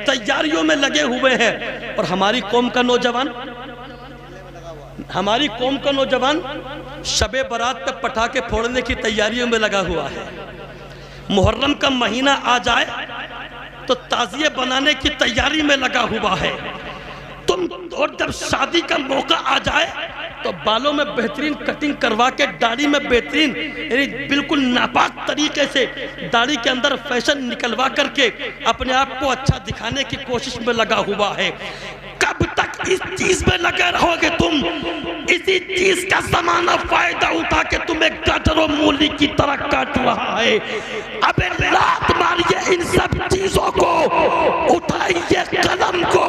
تیاریوں میں لگے ہوئے ہیں. اور ہماری قوم کا نوجوان شب برات پہ پٹاخے پھوڑنے کی تیاریوں میں لگا ہوا ہے. محرم کا مہینہ آ جائے تو تعزیے بنانے کی تیاری میں لگا ہوا ہے. اور جب شادی کا موقع آ جائے تو بالوں میں بہترین کٹنگ کروا کے, داڑھی میں بہترین, یعنی بالکل ناپاک طریقے سے داڑھی کے اندر فیشن نکلوا کر کے اپنے آپ کو اچھا دکھانے کی کوشش میں لگا ہوا ہے. کب تک اس چیز میں لگے رہو گے تم؟ اسی چیز کا زمانہ فائدہ اٹھا کے تمہیں گٹر و مولی کی طرح کاٹ رہا ہے. اب لات ماریے ان سب چیزوں کو, اٹھائیے قلم کو,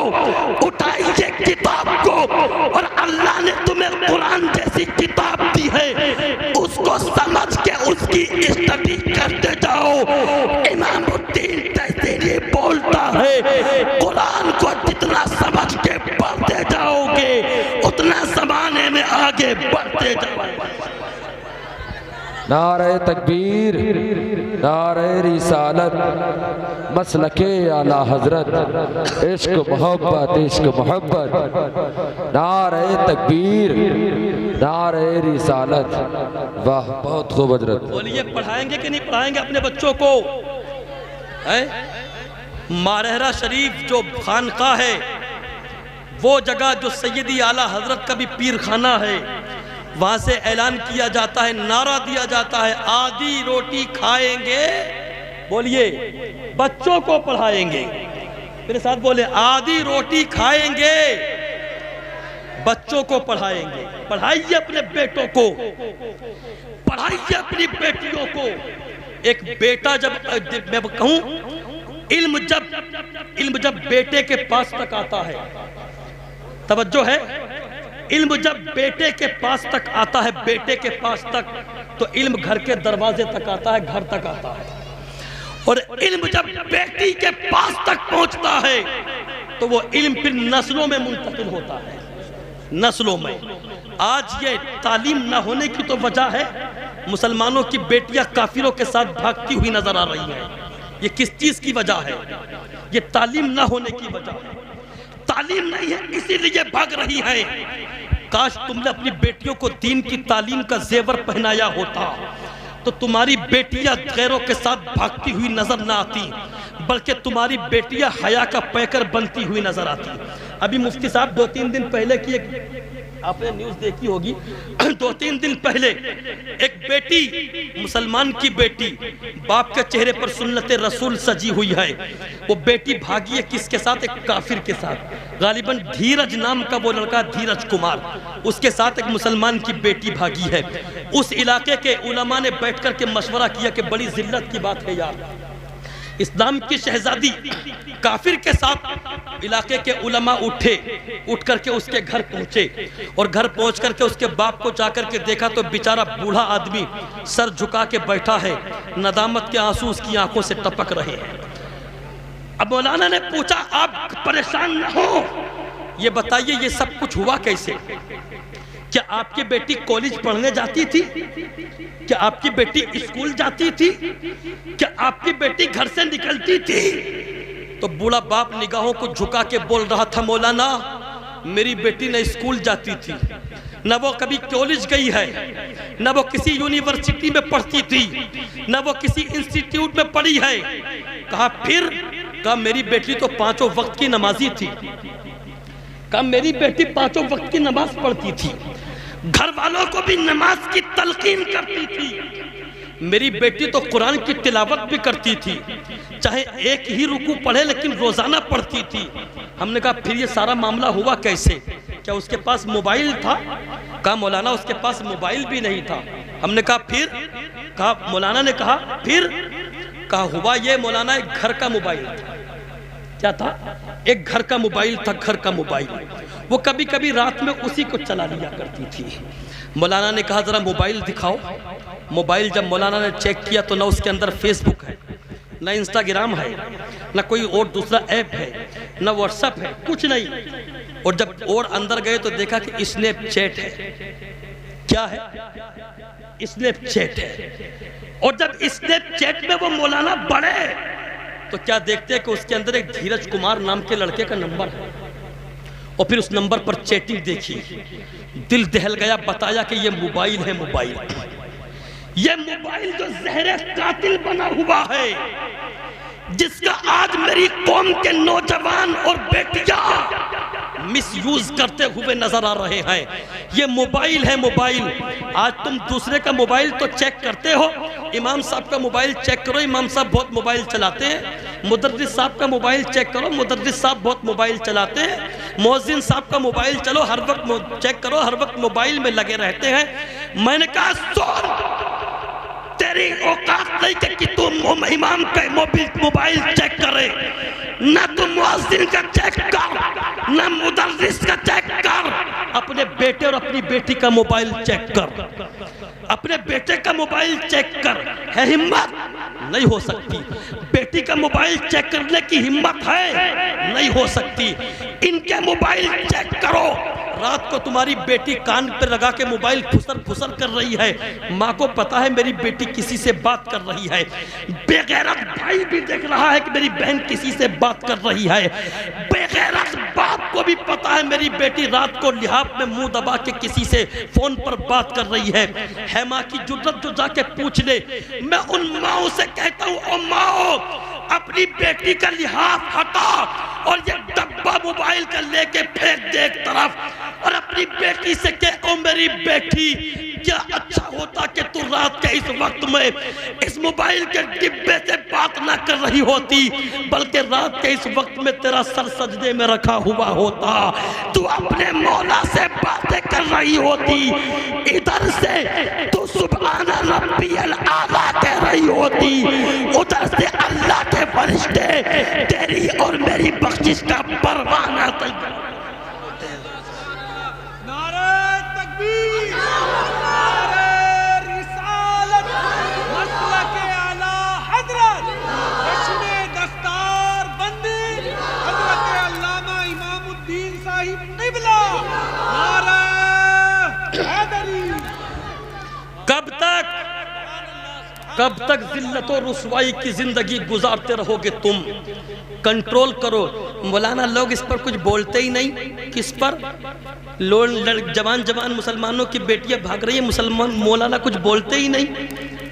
اٹھائیے کتاب کو, اور اللہ نے تمہیں قرآن جیسی کتاب دی ہے, اس کو سمجھ کے اس کی اسٹڈی کرتے جاؤ. امام الدین تیسیری بولتا ہے, قرآن کو جتنا سمجھ کے پڑھتے جاؤ گے اتنا زمانے میں آگے بڑھتے جاؤ. نعرہ تکبیر, نعرہ رسالت, مسلک اعلیٰ حضرت, عشق محبت, عشق محبت. نعرہ تکبیر, نعرہ رسالت. واہ, بہت خوب حضرت. بولیے, پڑھائیں گے کہ نہیں پڑھائیں گے اپنے بچوں کو؟ مارہرہ شریف جو خانقاہ ہے, وہ جگہ جو سیدی اعلیٰ حضرت کا بھی پیر خانہ ہے, وہاں سے اعلان کیا جاتا ہے, نعرہ دیا جاتا ہے, آدھی روٹی کھائیں گے. بولیے, بچوں کو پڑھائیں گے. میرے ساتھ بولے, آدھی روٹی کھائیں گے, بچوں کو پڑھائیں گے. پڑھائیے اپنے بیٹوں کو, پڑھائیے اپنی بیٹیوں کو. ایک بیٹا جب میں کہوں, علم جب بیٹے کے پاس تک آتا ہے, توجہ ہے, علم جب بیٹے کے پاس تک آتا ہے, بیٹے کے پاس تک, تو علم گھر کے دروازے تک آتا ہے, گھر تک آتا ہے. اور علم جب بیٹی کے پاس تک پہنچتا ہے تو وہ علم پھر نسلوں میں منتقل ہوتا ہے, نسلوں میں. آج یہ تعلیم نہ ہونے کی تو وجہ ہے, مسلمانوں کی بیٹیاں کافروں کے ساتھ بھاگتی ہوئی نظر آ رہی ہیں. یہ کس چیز کی وجہ ہے؟ یہ تعلیم نہ ہونے کی وجہ ہے. تعلیم نہیں ہے اسی لیے بھاگ رہی ہے. کاش تم نے اپنی بیٹیوں کو دین کی تعلیم کا زیور پہنایا ہوتا تو تمہاری بیٹیاں غیروں کے ساتھ بھاگتی ہوئی نظر نہ آتی, بلکہ تمہاری بیٹیاں حیا کا پیکر بنتی ہوئی نظر آتی. ابھی مفتی صاحب 2-3 دن پہلے کی ایک, آپ نے نیوز دیکھی ہوگی, 2-3 دن پہلے ایک بیٹی, مسلمان کی بیٹی, باپ کے چہرے پر سنت رسول سجی ہوئی ہے. وہ بیٹی بھاگی ہے کس کے ساتھ؟ ایک کافر کے ساتھ. غالباً دھیرج نام کا وہ لڑکا, دھیرج کمار, اس کے ساتھ ایک مسلمان کی بیٹی بھاگی ہے. اس علاقے کے علماء نے بیٹھ کر کے مشورہ کیا کہ بڑی ذلت کی بات ہے یار, اسلام کی شہزادی کافر کے ساتھ. علاقے کے علماء اٹھ کر کے اس کے گھر پہنچے, اور گھر پہنچ کر کے اس کے باپ کو جا کر کے دیکھا تو بیچارہ بوڑھا آدمی سر جھکا کے بیٹھا ہے, ندامت کے آنسو اس کی آنکھوں سے ٹپک رہے ہیں. اب مولانا نے پوچھا, آپ پریشان نہ ہو, یہ بتائیے یہ سب کچھ ہوا کیسے؟ کیا آپ کی بیٹی کالج پڑھنے جاتی تھی؟ کیا آپ کی بیٹی اسکول جاتی تھی؟ کیا آپ کی بیٹی گھر سے نکلتی تھی؟ تو بوڑھا باپ نگاہوں کو جھکا کے بول رہا تھا, مولانا میری بیٹی نہ اسکول جاتی تھی, نہ وہ کبھی کالج گئی ہے, نہ وہ کسی یونیورسٹی میں پڑھتی تھی, نہ وہ کسی انسٹیٹیوٹ میں پڑھی ہے. کہا پھر؟ کہا میری بیٹی تو 5 وقت کی نمازی تھی. کہا میری بیٹی 5 وقت کی نماز پڑھتی تھی, گھر والوں کو بھی نماز کی تلقین کرتی تھی. میری بیٹی تو قرآن کی تلاوت بھی کرتی تھی, چاہے ایک ہی رکوع پڑھے لیکن روزانہ پڑھتی تھی. ہم نے کہا پھر یہ سارا معاملہ ہوا کیسے؟ کیا اس کے پاس موبائل تھا؟ کہا مولانا اس کے پاس موبائل بھی نہیں تھا. ہم نے کہا پھر؟ کہا مولانا نے کہا پھر؟ کہا ہوا یہ مولانا, ایک گھر کا موبائل تھا. کیا تھا؟ ایک گھر کا موبائل تھا, گھر کا موبائل. وہ کبھی کبھی رات میں اسی کو چلا لیا کرتی تھی. مولانا نے کہا ذرا موبائل دکھاؤ. موبائل جب مولانا نے چیک کیا تو نہ اس کے اندر فیس بک ہے, نہ انسٹاگرام ہے, نہ کوئی اور دوسرا ایپ ہے, نہ واٹس ایپ ہے, کچھ نہیں. اور جب اور اندر گئے تو دیکھا کہ اسنیپ چیٹ ہے. کیا ہے؟ اسنیپ چیٹ ہے. اور جب اسنیپ چیٹ میں وہ مولانا بڑے تو کیا دیکھتے ہیں کہ اس کے اندر ایک دھیرج کمار نام کے لڑکے کا نمبر ہے، اور پھر اس نمبر پر چیٹنگ دیکھی، دل دہل گیا، بتایا کہ یہ موبائل ہے، موبائل، یہ موبائل جو زہر قاتل بنا ہوا ہے، جس کا آج میری قوم کے نوجوان اور بیٹیاں مس یوز کرتے ہوئے نظر آ رہے ہیں، یہ موبائل ہے، موبائل۔ آج تم دوسرے کا موبائل تو چیک کرتے ہو، امام صاحب کا موبائل چیک کرو، امام صاحب بہت موبائل چلاتے ہیں، مدرس صاحب کا موبائل چیک کرو، مدرس صاحب بہت موبائل چلاتے ہیں، مؤذن صاحب کا موبائل چلو، ہر وقت چیک کرو، ہر وقت موبائل میں لگے رہتے ہیں۔ میں نے کہا سن، تیری اوقات نہیں کہ تو امام کا موبائل چیک کرے، نہ تو مؤذن کا چیک کر، نہ مدرس کا چیک کر، اپنے بیٹے اور اپنی بیٹی کا موبائل چیک کر، اپنے بیٹے کا موبائل چیک کر۔ ہے ہمت؟ نہیں ہو سکتی۔ بیٹی کا موبائل چیک کرنے کی ہمت ہے؟ نہیں ہو سکتی۔ ان کے موبائل چیک کرو۔ رات کو تمہاری بیٹی کان پر لگا کے موبائل پھسر پھسر کر رہی ہے، ماں کو پتا ہے میری بیٹی کسی سے بات کر رہی ہے، بے غیرت بھائی بھی دیکھ رہا ہے کہ میری بہن کسی سے بات کر رہی ہے، بے غیرت باپ کو بھی پتا ہے میری بیٹی رات کو لحاف میں منہ دبا کے کسی سے فون پر بات کر رہی ہے۔ ہے ماں کی جرت جو جا کے پوچھ لے۔ میں ان ماؤں سے کہتا ہوں، او ماؤں، اپنی بیٹی کا لحاف ہٹا اور یہ ڈبہ موبائل کا لے کے پھینک دے ایک طرف، اور اپنی بیٹی سے کہ او میری بیٹی، کیا اچھا ہوتا کہ تو رات کے اس وقت میں اس موبائل کے ڈبے سے بات نہ کر رہی ہوتی، بلکہ رات کے اس وقت میں تیرا سر سجدے میں رکھا ہوا ہوتا، تو اپنے مولا سے باتیں کر رہی ہوتی، ادھر سے تو سبحان ربی الاعلیٰ کہہ رہی ہوتی، ادھر سے اللہ کے فرشتے تیری اور میری بخشش کا پروانہ تیار۔ نعرہ تکبیر، نعرہ رسالت، مسلک اعلیٰ حضرت، جشن دستار بندی حضرت علامہ امام الدین صاحب قبلہ، نعرہ حیدری۔ کب تک ذلت و رسوائی کی زندگی گزارتے رہو گے تم؟ کنٹرول کرو۔ مولانا لوگ اس پر کچھ بولتے ہی نہیں۔ کس پر؟ جوان مسلمانوں کی بیٹیاں بھاگ رہی ہیں، مسلمان مولانا کچھ بولتے ہی نہیں،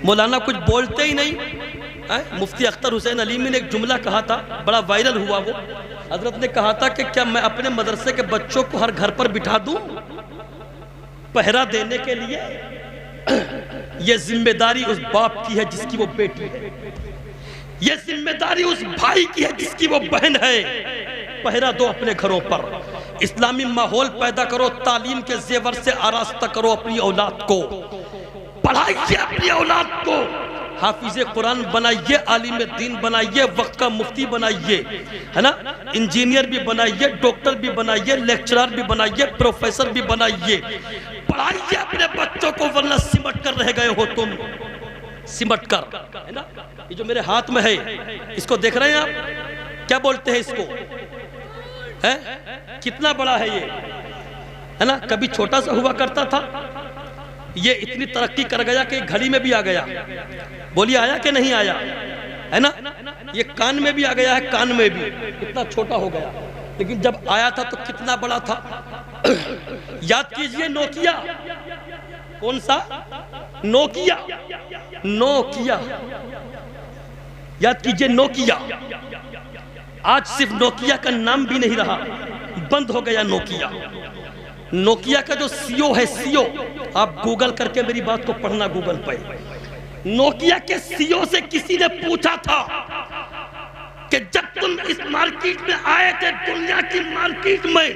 مولانا کچھ بولتے ہی نہیں۔ مفتی اختر حسین علیمی نے ایک جملہ کہا تھا، بڑا وائرل ہوا وہ۔ حضرت نے کہا تھا کہ کیا میں اپنے مدرسے کے بچوں کو ہر گھر پر بٹھا دوں پہرا دینے کے لیے؟ یہ ذمہ داری اس باپ کی ہے جس کی وہ بیٹی ہے، یہ ذمہ داری اس بھائی کی ہے جس کی وہ بہن ہے۔ پہرا دو اپنے گھروں پر، اسلامی ماحول پیدا کرو، تعلیم کے زیور سے آراستہ کرو اپنی اولاد کو، پڑھائیے اپنی اولاد کو، حافظ قرآن بنائیے، عالم دین بنائیے، وقت کا مفتی بنائیے، ہے نا، انجینئر بھی بنائیے، ڈاکٹر بھی بنائیے، لیکچرر بھی بنائیے، پروفیسر بھی بنائیے، پڑھائیے اپنے بچوں کو، ورنہ سمٹ کر رہ گئے ہو تم، سمٹ کر، ہے نا۔ یہ جو میرے ہاتھ میں ہے، اس کو دیکھ رہے ہیں آپ؟ کیا بولتے ہیں اس کو؟ ہے کتنا بڑا ہے یہ، ہے نا، کبھی چھوٹا سا ہوا کرتا تھا، یہ اتنی ترقی کر گیا کہ گھڑی میں بھی آ گیا۔ بولیے آیا کہ نہیں آیا؟ ہے نا، یہ کان میں بھی آ گیا ہے، کان میں بھی اتنا چھوٹا ہو گیا، لیکن جب آیا تھا تو کتنا بڑا تھا۔ یاد کیجئے نوکیا، کون سا؟ نوکیا، نوکیا، یاد کیجئے نوکیا۔ آج صرف نوکیا کا نام بھی نہیں رہا، بند ہو گیا نوکیا۔ نوکیا کا جو سیو ہے، سیو، آپ گوگل کر کے میری بات کو پڑھنا گوگل پہ۔ نوکیا کے سیو سے کسی نے پوچھا تھا کہ جب تم اس مارکیٹ میں آئے تھے، دنیا کی مارکیٹ میں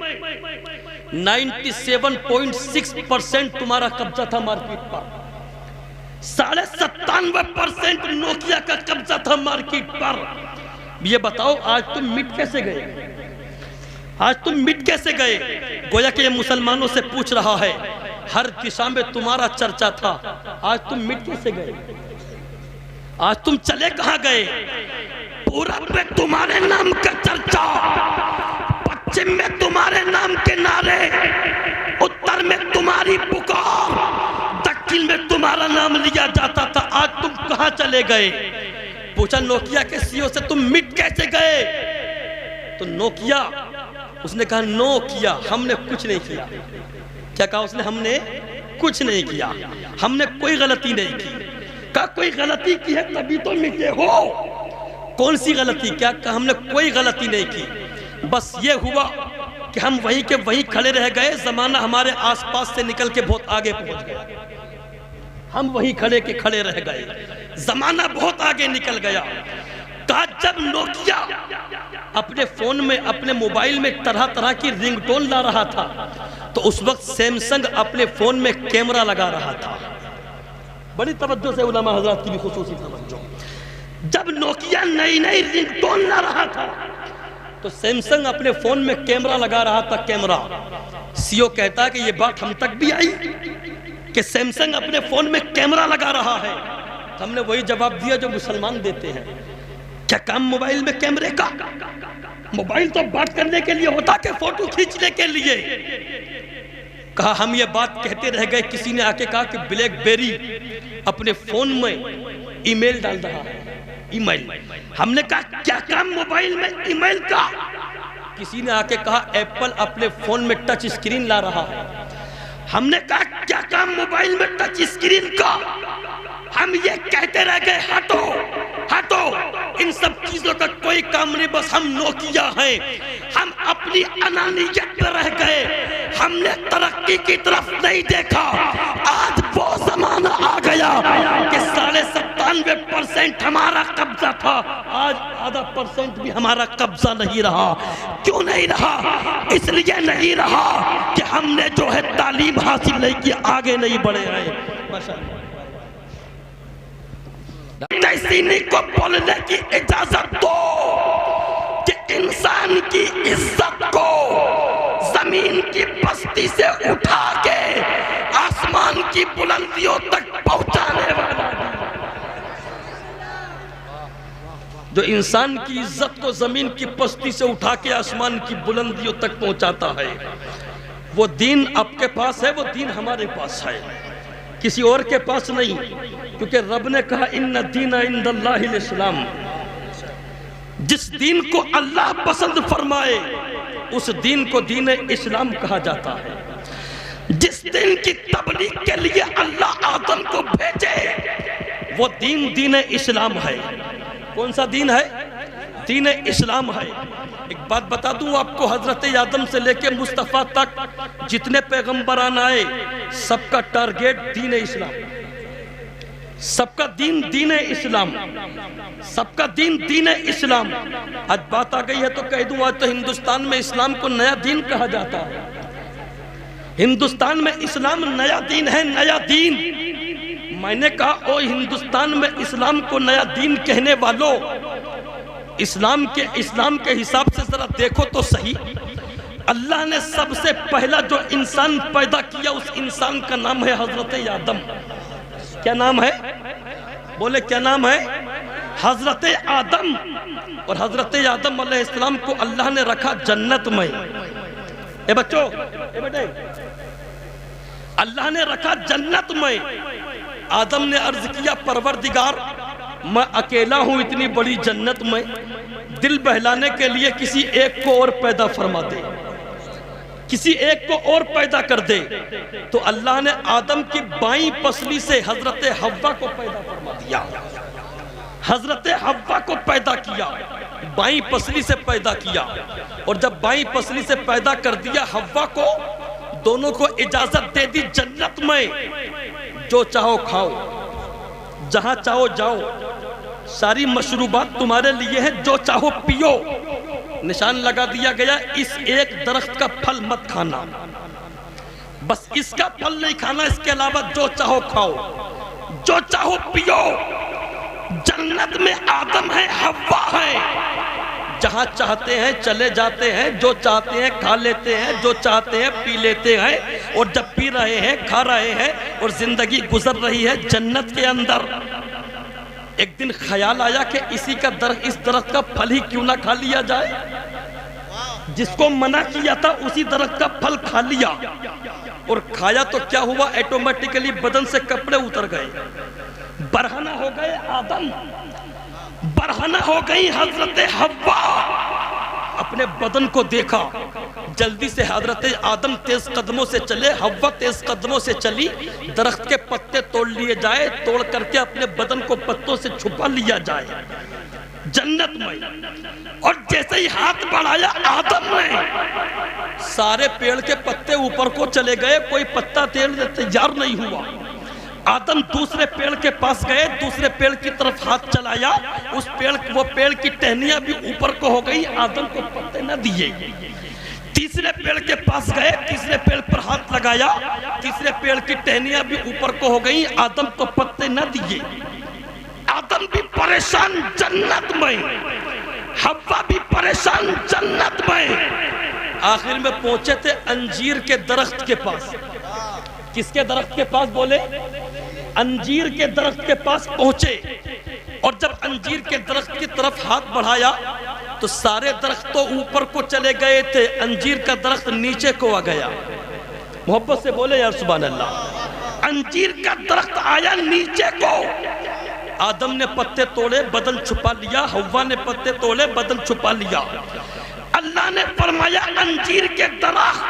97.6% تمہارا قبضہ تھا مارکیٹ پر، 97.5% نوکیا کا قبضہ تھا مارکیٹ پر۔ یہ بتاؤ آج تم مٹ کیسے گئے؟ آج تم مٹ کیسے گئے؟ گویا کہ یہ مسلمانوں سے پوچھ رہا ہے، ہر دشا میں تمہارا چرچا تھا، آج تم مٹ کیسے گئے؟ آج تم چلے کہاں گئے؟ پورب میں تمہارے نام کا چرچا، پچھم میں تمہارے نام کے نعرے، اتر میں تمہاری پکار، دکن میں تمہارا نام لیا جاتا تھا، آج تم کہاں چلے گئے؟ پوچھا نوکیا کے سی او سے تم مٹ کیسے گئے؟ تو نوکیا اس نے کہا نو کیا، ہم نے کچھ نہیں کیا۔ کیا کہا اس نے؟ ہم نے کچھ نہیں کیا، ہم نے کوئی غلطی نہیں کی۔ کہا کوئی غلطی کی ہے تبھی تو مٹے ہو۔ کون سی غلطی؟ کیا کہا ہم نے کوئی غلطی نہیں کی، بس یہ ہوا کہ ہم وہیں کے وہیں کھڑے رہ گئے، زمانہ ہمارے آس پاس سے نکل کے بہت آگے پہنچ گیا، ہم وہیں کھڑے کے کھڑے رہ گئے، زمانہ بہت آگے نکل گیا۔ کہا جب نوکیا اپنے فون میں اپنے موبائل میں طرح طرح کی رنگ ٹون لا رہا تھا تو اس وقت سیمسنگ اپنے فون میں کیمرہ لگا رہا تھا۔ بڑی توجہ سے علماء حضرات کی بھی خصوصی توجہ۔ جب نوکیا نئی نئی رنگ ٹون لا رہا تھا تو سیمسنگ اپنے فون میں کیمرہ لگا رہا تھا، کیمرہ۔ سی او کہتا ہے کہ یہ بات ہم تک بھی آئی کہ سیمسنگ اپنے فون میں کیمرہ لگا رہا ہے، تو ہم نے وہی جواب دیا جو مسلمان دیتے ہیں۔ کیا کام موبائل میں کیمرے کا؟ موبائل تو بات کرنے کے لیے ہوتا کہ فوٹو کھینچنے کے لیے؟ کہا ہم یہ بات کہتے رہ گئے، کسی نے آ کے کہا کہ بلیک بیری اپنے فون میں ای میل ڈال رہا ہے، ای میل۔ ہم نے کہا کیا کام موبائل میں ای میل کا؟ کسی نے آ کے کہا ایپل اپنے فون میں ٹچ اسکرین لا رہا ہے۔ ہم نے کہا کیا کام موبائل میں ٹچ اسکرین کا؟ ہم یہ کہتے رہ گئے ہٹو ہٹو، ان سب چیزوں کا کوئی کام نہیں، بس ہم نوکیا ہیں۔ ہم اپنی انانیت پر رہ گئے، ہم نے ترقی کی طرف نہیں دیکھا۔ آج وہ زمانہ آ گیا کہ 97% ہمارا قبضہ تھا، آج 0.5% بھی ہمارا قبضہ نہیں رہا۔ کیوں نہیں رہا؟ اس لیے نہیں رہا کہ ہم نے جو ہے تعلیم حاصل نہیں کی، آگے نہیں بڑھے ہیں۔ ماشاءاللہ تحسینی کو بولنے کی اجازت دو کہ انسان کی عزت کو زمین کی پستی سے اٹھا کے آسمان کی بلندیوں تک پہنچانے والا، جو انسان کی عزت کو زمین کی پستی سے اٹھا کے آسمان کی بلندیوں تک پہنچاتا ہے، وہ دین آپ کے پاس ہے، وہ دین ہمارے پاس ہے، کسی اور کے پاس نہیں۔ کیونکہ رب نے کہا ان الدین عند اللہ الاسلام، جس دین کو اللہ پسند فرمائے اس دین کو دین اسلام کہا جاتا ہے۔ جس دین کی تبلیغ کے لیے اللہ آدم کو بھیجے وہ دین دین اسلام ہے۔ کون سا دین ہے؟ دین اسلام ہے۔ ایک بات بتا دوں آپ کو، حضرت آدم سے لے کے مصطفیٰ تک جتنے پیغمبران آئے سب کا ٹارگیٹ دین اسلام، سب کا دین دین اسلام، سب کا دین دین اسلام۔ آج بات آ گئی ہے تو کہہ دوں، آج تو ہندوستان میں اسلام کو نیا دین کہا جاتا ہے۔ ہندوستان میں اسلام نیا دین ہے، نیا دین۔ میں نے کہا او ہندوستان میں اسلام کو نیا دین کہنے والوں، اسلام کے حساب سے ذرا دیکھو تو صحیح۔ اللہ نے سب سے پہلا جو انسان پیدا کیا اس انسان کا نام ہے حضرت آدم۔ کیا نام ہے؟ بولے کیا نام ہے؟ حضرت آدم۔ اور حضرت آدم علیہ السلام کو اللہ نے رکھا جنت میں۔ اے بچوں، اے بیٹے، اللہ نے رکھا جنت میں۔ آدم نے عرض کیا پروردگار میں اکیلا ہوں اتنی بڑی جنت میں، دل بہلانے کے لیے کسی ایک کو اور پیدا فرما دے، کسی ایک کو اور پیدا کر دے۔ تو اللہ نے آدم کی بائیں پسلی سے حضرت حوا کو پیدا فرما دیا، حضرت حوا کو پیدا کیا، بائیں پسلی سے پیدا کیا۔ اور جب بائیں پسلی سے پیدا کر دیا حوا کو، دونوں کو اجازت دے دی جنت میں جو چاہو کھاؤ، جہاں چاہو جاؤ، ساری مشروبات تمہارے لیے ہیں، جو چاہو پیو۔ نشان لگا دیا گیا اس ایک درخت کا پھل مت کھانا، بس اس کا پھل نہیں کھانا، اس کے علاوہ جو چاہو کھاؤ، جو چاہو پیو۔ جنت میں آدم ہے، حوا ہے، جہاں چاہتے ہیں چلے جاتے ہیں، جو چاہتے ہیں کھا لیتے ہیں، جو چاہتے ہیں پی لیتے ہیں، اور جب پی رہے ہیں کھا رہے ہیں اور زندگی گزر رہی ہے جنت کے اندر۔ ایک دن خیال آیا کہ اس درخت کا پھل ہی کیوں نہ کھا لیا جائے۔ جس کو منع کیا تھا اسی درخت کا پھل کھا لیا، اور کھایا تو کیا ہوا، آٹومیٹکلی بدن سے کپڑے اتر گئے، برہنہ ہو گئے آدم، برہنہ ہو گئی حضرت حوا، اپنے بدن کو دیکھا، جلدی سے حضرت آدم تیز قدموں سے چلے، حوا تیز قدموں سے چلی، درخت کے پتے توڑ لیے جائے، توڑ کر کے اپنے بدن کو پتوں سے چھپا لیا جائے جنت میں۔ اور جیسے ہی ہاتھ بڑھایا آدم نے، سارے پیڑ کے پتے اوپر کو چلے گئے، کوئی پتا تیار نہیں ہوا۔ آدم دوسرے پیڑ کے پاس گئے، دوسرے پیڑ کی طرف ہاتھ چلایا، وہ پیڑ کی ٹہنیاں بھی اوپر کو ہو گئی، آدم کو پتے نہ دیے۔ تیسرے پیڑ کے پاس گئے، تیسرے پیڑ پر ہاتھ لگایا، تیسرے پیڑ کی ٹہنیاں بھی اوپر کو ہو گئی، آدم کو پتے نہ دیے۔ آدم بھی پریشان جنت میں، حوا بھی پریشان جنت میں۔ آخر میں پہنچے تھے انجیر کے درخت کے پاس۔ کس کے درخت کے پاس بولے؟ انجیر کے درخت کے پاس پہنچے، اور جب انجیر کے درخت کی طرف ہاتھ بڑھایا تو سارے درخت تو اوپر کو چلے گئے تھے، انجیر کا درخت نیچے کو آ گیا۔ محبت سے بولے یا سبحان اللہ۔ انجیر کا درخت آیا نیچے کو، آدم نے پتے توڑے، بدن چھپا لیا، حوا نے پتے توڑے، بدن چھپا لیا۔ اللہ نے فرمایا انجیر کے درخت،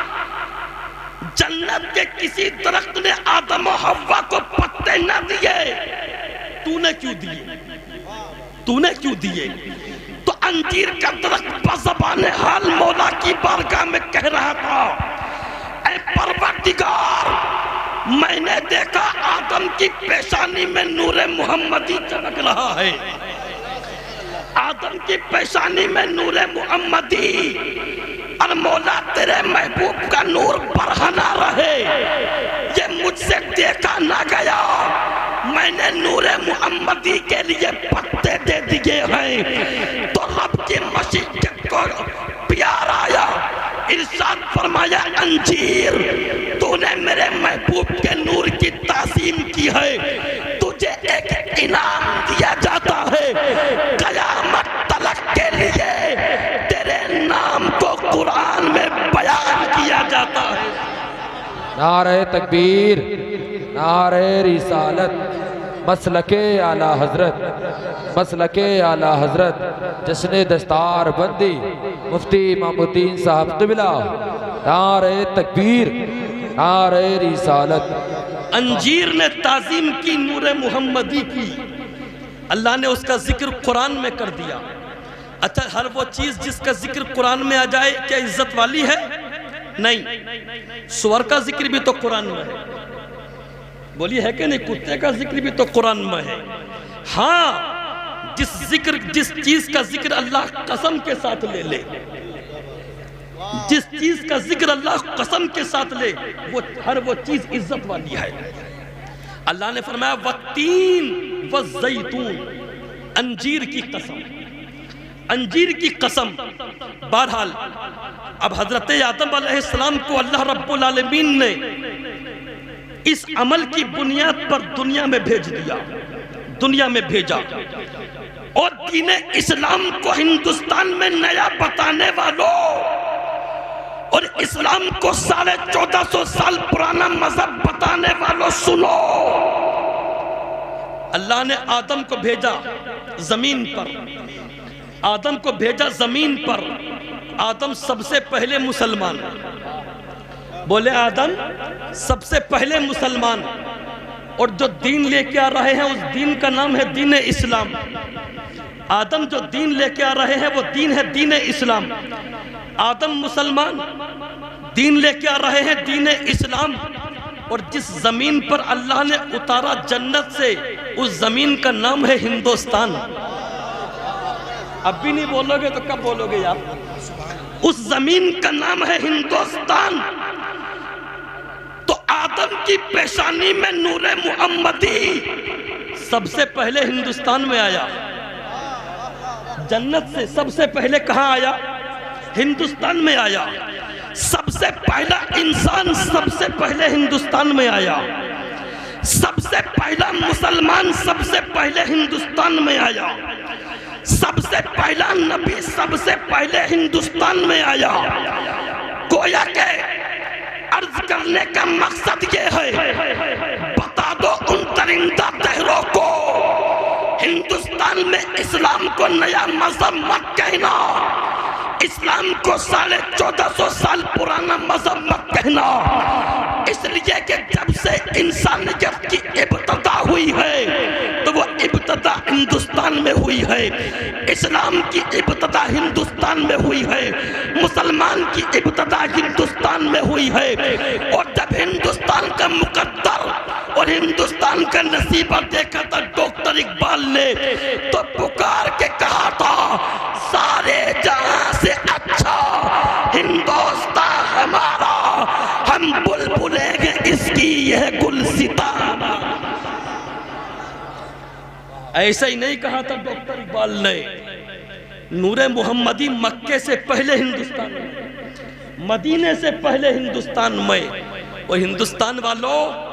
جنت کے کسی درخت نے آدم و حوا کو پتے نہ دیے، تو نے کیوں دیے؟ تو نے کیوں دیے؟ تو انجیر کا درخت بزبان حال مولا کی بارگاہ میں کہہ رہا تھا، اے پروردگار، میں نے دیکھا آدم کی پیشانی میں نور محمدی چمک رہا ہے، آدم کی پیشانی میں نور محمدی، اور مولا تیرے محبوب کا نور برہنہ رہے، یہ مجھ سے دیکھا نہ گیا، میں نے نور محمدی کے لیے پتے دے دیے ہیں۔ تو رب کی مشیت کو پیار آیا، ارشاد فرمایا انجیر، تو نے میرے محبوب کے نور کی تعظیم کی ہے، تجھے ایک انعام دیا جاتا ہے، قیامت تلک کے لیے تیرے نام کو قرآن میں بیان کیا جاتا ہے۔ نعرہ تکبیر، نعرہ رسالت، مسلک اعلیٰ حضرت، مسلک اعلیٰ حضرت، جشن دستار بندی مفتی امام الدین صاحب قبلہ، نعرہ تکبیر، نعرہ رسالت۔ انجیر نے تعظیم کی، نور محمدی کی، اللہ نے اس کا ذکر قرآن میں کر دیا۔ اچھا، ہر وہ چیز جس کا ذکر قرآن میں آ جائے کیا عزت والی ہے؟ نہیں، سور کا ذکر بھی تو قرآن میں ہے، بولی ہے کہ نہیں؟ کتے کا ذکر بھی تو قرآن میں ہے۔ ہاں، جس چیز کا ذکر اللہ قسم کے ساتھ لے لے، جس چیز کا ذکر اللہ قسم کے ساتھ لے، ہر وہ چیز عزت والی ہے۔ اللہ نے فرمایا والتین والزیتون، انجیر کی قسم، انجیر کی قسم۔ بہرحال اب حضرت آدم علیہ السلام کو اللہ رب العالمین نے اس عمل کی بنیاد پر دنیا میں بھیج دیا، دنیا میں بھیجا، اور دین اسلام کو ہندوستان میں نیا بتانے والوں اور اسلام کو 1450 سال پرانا مذہب بتانے والوں سنو۔ اللہ نے آدم کو بھیجا زمین پر، آدم کو بھیجا زمین پر۔ آدم سب سے پہلے مسلمان، بولے آدم سب سے پہلے مسلمان، اور جو دین لے کے آ رہے ہیں اس دین کا نام ہے دین اسلام۔ آدم جو دین لے کے آ رہے ہیں وہ دین ہے دین اسلام۔ آدم مسلمان، دین لے کے آ رہے ہیں دین اسلام، اور جس زمین پر اللہ نے اتارا جنت سے اس زمین کا نام ہے ہندوستان۔ اب بھی نہیں بولو گے تو کب بولو گے یار؟ اس زمین کا نام ہے ہندوستان۔ تو آدم کی پیشانی میں نور محمدی سب سے پہلے ہندوستان میں آیا، جنت سے سب سے پہلے کہاں آیا؟ ہندوستان میں آیا۔ سب سے پہلا انسان سب سے پہلے ہندوستان میں آیا، سب سے پہلا مسلمان سب سے پہلے ہندوستان میں آیا، سب سے پہلا نبی سب سے پہلے ہندوستان میں آیا۔ گویا کہ عرض کرنے کا مقصد یہ ہے، بتا دو ان درندہ دہروں کو ہندوستان ہندوستان میں اسلام کو نیا مذہب مت کہنا، اسلام کو 1450 سال پرانا مذہب مت کہنا، اس لیے کہ جب سے انسانیت کی ابتدا ہوئی ہے تو وہ ابتدا ہندوستان میں ہوئی ہے، اسلام کی ابتدا ہندوستان میں ہوئی ہے، مسلمان کی ابتدا ہندوستان میں ہوئی ہے، اور جب ہندوستان کا مقدر اور ہندوستان کا نصیبہ دیکھا تھا ڈاکٹر اقبال نے تو پکار کے کہا تھا سارے جہاں سے اچھا ہندوستان ہمارا، ہم بلبلیں گے اس کی یہ گلستان۔ ایسا ہی نہیں کہا تھا ڈاکٹر اقبال نے، نور محمدی مکے سے پہلے ہندوستان میں، مدینے سے پہلے ہندوستان میں، اور ہندوستان والوں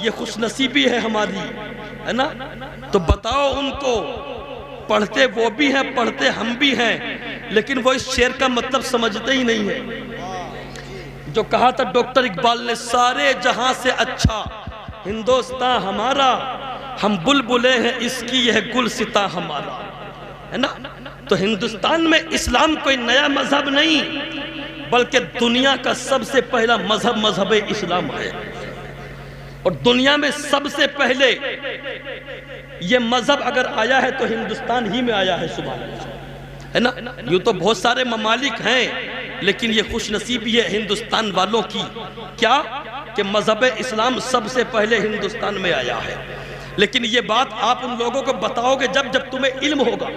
یہ خوش نصیبی ہے ہماری، ہے نا؟ تو بتاؤ ان کو، پڑھتے وہ بھی ہیں پڑھتے ہم بھی ہیں، لیکن وہ اس شعر کا مطلب سمجھتے ہی نہیں ہیں۔ جو کہا تھا ڈاکٹر اقبال نے سارے جہاں سے اچھا ہندوستان ہمارا، ہم بلبلیں ہیں اس کی یہ گلستاں ہمارا، ہے نا؟ تو ہندوستان میں اسلام کوئی نیا مذہب نہیں بلکہ دنیا کا سب سے پہلا مذہب مذہب اسلام ہے، اور دنیا میں سب سے پہلے یہ مذہب اگر آیا ہے تو ہندوستان ہی میں آیا ہے، سبحان اللہ، ہے نا؟ یوں تو بہت سارے ممالک ہیں لیکن یہ خوش نصیبی ہے ہندوستان والوں کی، کیا کہ مذہب اسلام سب سے پہلے ہندوستان میں آیا ہے۔ لیکن یہ بات آپ ان لوگوں کو بتاؤ گے جب تمہیں علم ہوگا،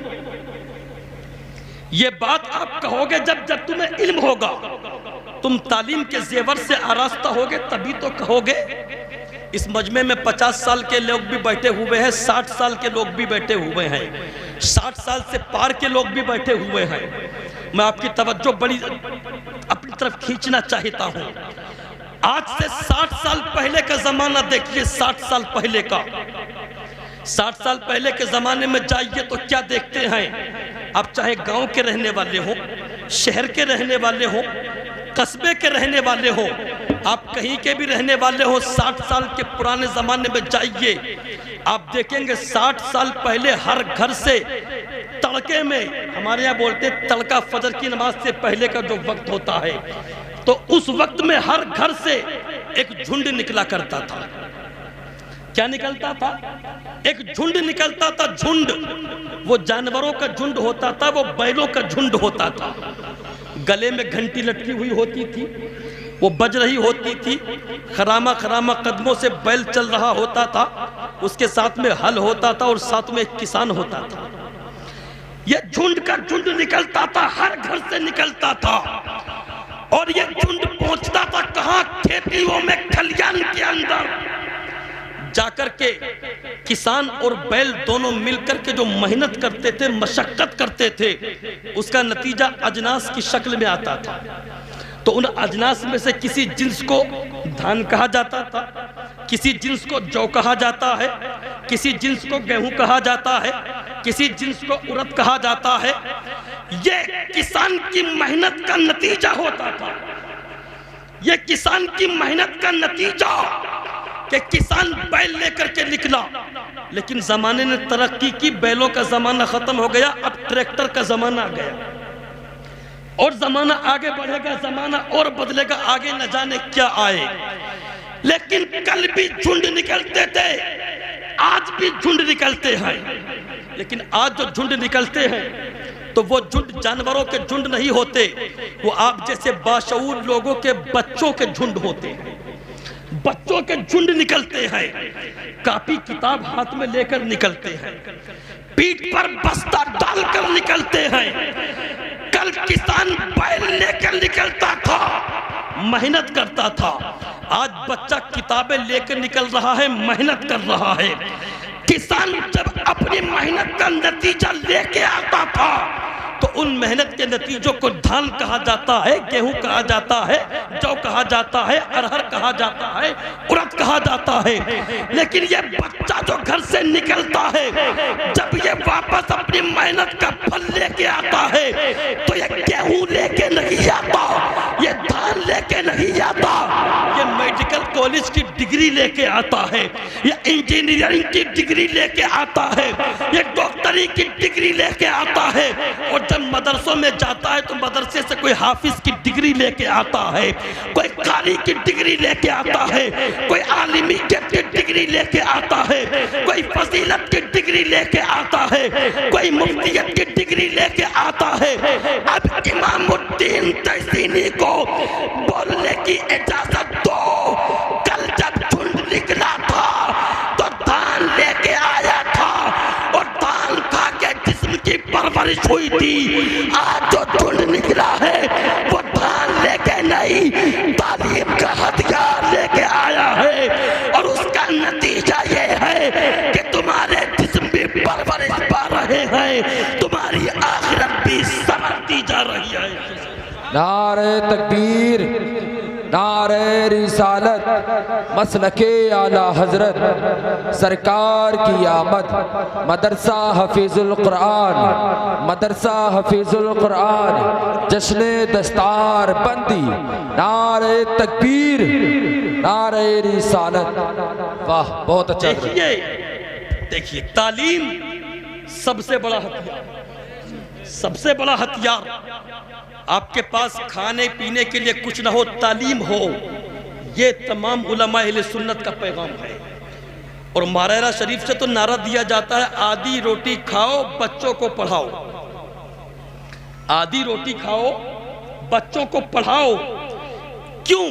یہ بات آپ کہو گے جب تمہیں علم ہوگا، تم تعلیم کے زیور سے آراستہ ہوگے تبھی تو کہو گے۔ اس مجمع میں 50 سال کے لوگ بھی بیٹھے ہوئے ہیں، 60 سال کے لوگ بھی بیٹھے ہوئے ہیں، 60 سال سے پار کے لوگ بھی بیٹھے ہوئے ہیں۔ میں آپ کی توجہ بڑی اپنی طرف کھینچنا چاہتا ہوں۔ آج سے 60 سال پہلے کا زمانہ دیکھیے، 60 سال پہلے کا، 60 سال پہلے کے زمانے میں جائیے تو کیا دیکھتے ہیں آپ؟ چاہے گاؤں کے رہنے والے ہوں، شہر کے رہنے والے ہوں، قصبے کے رہنے والے ہوں، آپ کہیں کے بھی رہنے والے ہوں، 60 سال کے پرانے زمانے میں جائیے، آپ دیکھیں گے 60 سال پہلے ہر گھر سے تڑکے میں، ہمارے یہاں بولتے تڑکا فجر کی نماز سے پہلے کا جو وقت ہوتا ہے، تو اس وقت میں ہر گھر سے ایک جھنڈ نکلا کرتا تھا۔ کیا نکلتا تھا؟ ایک جھنڈ نکلتا تھا، جھنڈ، وہ جانوروں کا جھنڈ ہوتا تھا، وہ بیلوں کا جھنڈ ہوتا تھا، گلے میں گھنٹی لٹکی ہوئی ہوتی تھی، وہ بج رہی ہوتی تھی، خرامہ خرامہ قدموں سے بیل چل رہا ہوتا تھا، اس کے ساتھ میں ہل ہوتا تھا اور ساتھ میں ایک کسان ہوتا تھا۔ یہ جھنڈ کا جھنڈ نکلتا تھا، ہر گھر سے نکلتا تھا، اور یہ جھنڈ پہنچتا تھا کہاں؟ کھیتیوں میں، کھلیان کے اندر جا کر کے کسان اور بیل دونوں مل کر کے جو محنت کرتے تھے، مشقت کرتے تھے، اس کا نتیجہ اجناس کی شکل میں آتا تھا۔ تو ان اجناس میں سے کسی جنس کو دھان کہا جاتا تھا، کسی جنس کو جو کہا جاتا ہے، کسی جنس کو گیہوں کہا جاتا ہے، کسی جنس کو ارد کہا جاتا ہے۔ یہ کسان کی محنت کا نتیجہ ہوتا تھا، یہ کسان کی محنت کا نتیجہ کہ کسان بیل لے کر کے نکلا، لیکن زمانے نے ترقی کی، بیلوں کا زمانہ ختم ہو گیا، اب ٹریکٹر کا زمانہ آ گیا، اور زمانہ آگے بڑھے گا، زمانہ اور بدلے گا، آگے نہ جانے کیا آئے۔ لیکن کل بھی جھنڈ نکلتے تھے، آج بھی جھنڈ نکلتے ہیں، لیکن آج جو جھنڈ نکلتے ہیں تو وہ جھنڈ جانوروں کے جھنڈ نہیں ہوتے، وہ آپ جیسے باشعور لوگوں کے بچوں کے جھنڈ ہوتے ہیں، بچوں کے جھنڈ نکلتے ہیں، کاپی کتاب ہاتھ میں لے کر نکلتے ہیں، پیٹھ پر بستہ ڈال کر نکلتے ہیں۔ کل کسان بیل لے کر نکلتا تھا، محنت کرتا تھا، آج بچہ کتابیں لے کر نکل رہا ہے، محنت کر رہا ہے۔ کسان جب اپنی محنت کا نتیجہ لے کے آتا تھا تو ان محنت کے نتیجوں کو دھان کہا جاتا ہے، گیہوں کہا جاتا ہے، جو کہا جاتا ہے، ارہر کہا جاتا ہے، ارد کہا جاتا ہے۔ لیکن یہ بچہ جو گھر سے نکلتا ہے، جب یہ واپس اپنی محنت کا پھل لے کے آتا ہے تو یہ گیہوں لے کے نہیں آتا، یہ دھان لے کے نہیں آتا، یہ میڈیکل کالج کی ڈگری لے کے آتا ہے یا انجینئرنگ کی ڈگری لے کے آتا ہے یا ڈاکٹری کی ڈگری لے کے آتا ہے، اور جب مدرسوں میں جاتا ہے تو مدرسے سے کوئی حافظ کی ڈگری لے کے آتا ہے، کوئی قاری کی ڈگری لے کے آتا ہے، کوئی عالمیت کی ڈگری لے کے آتا ہے، کوئی فضیلت کی ڈگری لے کے آتا ہے، کوئی مفتیت کی ڈگری لے کے آتا ہے۔ اب امام الدین تیسینی کو بولنے کی اجازت دو، کل جب جھنڈ نکلا تھا تو دان لے کے آیا تھا اور دان کھا کے جسم کی پرورش ہوئی تھی، آج جو جھنڈ نکلا ہے وہ دان لے کے نہیں، تعلیم کا ہتھیار لے کے آیا ہے، اور اس کا نتیجہ یہ ہے کہ تمہارے جسم بھی پرورش پا رہے ہیں، تمہاری آخرت بھی سنورتی جا رہی ہے۔ نعرہ تکبیر، نعرہ رسالت، مسلک اعلیٰ حضرت سرکار کی آمد، مدرسہ حفیظ القرآن، مدرسہ حفیظ القرآن، جشن دستار بندی، نعرہ تکبیر، نعرہ رسالت۔ واہ بہت اچھا۔ دیکھیے تعلیم سب سے بڑا ہتھیار، سب سے بڑا ہتھیار۔ آپ کے پاس کھانے پینے کے لیے کچھ نہ ہو، تعلیم ہو، یہ تمام علماء اہل سنت کا پیغام ہے۔ اور مارحرہ شریف سے تو نعرہ دیا جاتا ہے آدھی روٹی کھاؤ بچوں کو پڑھاؤ، آدھی روٹی کھاؤ بچوں کو پڑھاؤ۔ کیوں؟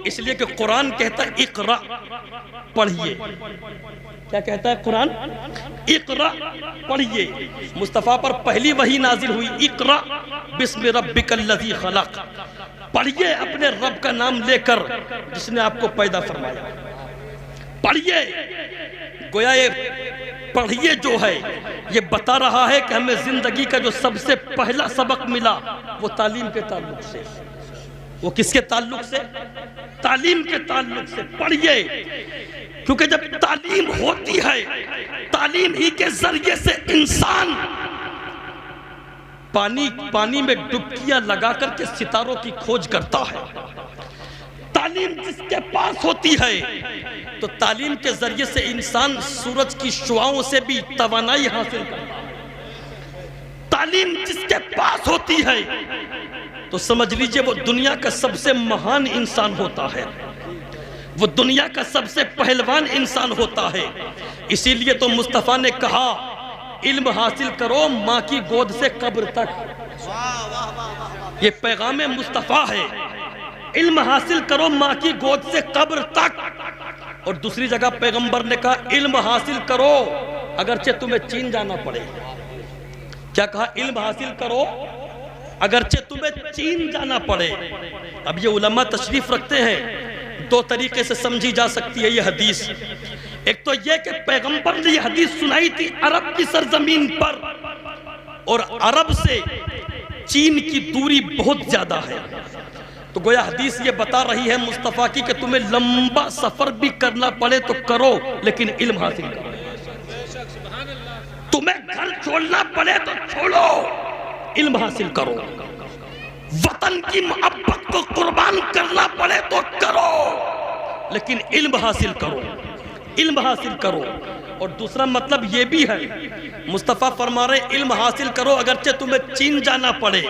اس لیے کہ قرآن کہتا ہے اقرا، پڑھیے۔ کیا کہتا ہے قرآن؟ اقرا، پڑھیے۔ مصطفیٰ پر پہلی وحی نازل ہوئی، اقرا بسم ربک الذی خلق، پڑھیے اپنے رب کا نام لے کر جس نے آپ کو پیدا فرمایا، پڑھیے۔ گویا یہ پڑھیے جو ہے یہ بتا رہا ہے کہ ہمیں زندگی کا جو سب سے پہلا سبق ملا وہ تعلیم کے تعلق سے۔ وہ کس کے تعلق سے؟ تعلیم کے تعلق سے۔ پڑھیے، کیونکہ جب تعلیم ہوتی ہے، تعلیم ہی کے ذریعے سے انسان پانی میں ڈبکیاں لگا کر کے ستاروں کی کھوج کرتا ہے۔ تعلیم جس کے پاس ہوتی ہے تو تعلیم کے ذریعے سے انسان سورج کی شعاؤں سے بھی توانائی حاصل کرتا ہے۔ تعلیم جس کے پاس ہوتی ہے تو سمجھ لیجئے وہ دنیا کا سب سے مہان انسان ہوتا ہے، وہ دنیا کا سب سے پہلوان انسان ہوتا ہے۔ اسی لیے تو مصطفیٰ نے کہا علم حاصل کرو ماں کی گود سے قبر تک۔ یہ پیغام مصطفیٰ ہے، علم حاصل کرو ماں کی گود سے قبر تک۔ اور دوسری جگہ پیغمبر نے کہا علم حاصل کرو اگرچہ تمہیں چین جانا پڑے۔ کیا کہا؟ علم حاصل کرو اگرچہ تمہیں چین جانا پڑے۔ اب یہ علماء تشریف رکھتے ہیں، دو طریقے سے سمجھی جا سکتی ہے یہ حدیث۔ ایک تو یہ کہ پیغمبر نے یہ حدیث سنائی تھی عرب کی سرزمین پر، اور عرب سے چین کی دوری بہت زیادہ ہے، تو گویا حدیث یہ بتا رہی ہے مصطفیٰ کی کہ تمہیں لمبا سفر بھی کرنا پڑے تو کرو لیکن علم حاصل کرو، تمہیں گھر چھوڑنا پڑے تو چھوڑو، علم حاصل کرو، وطن کی محبت کو قربان کرنا پڑے تو کرو لیکن علم حاصل کرو، علم حاصل کرو۔ اور دوسرا مطلب یہ بھی ہے، مصطفیٰ فرما رہے علم حاصل کرو اگرچہ تمہیں چین جانا پڑے۔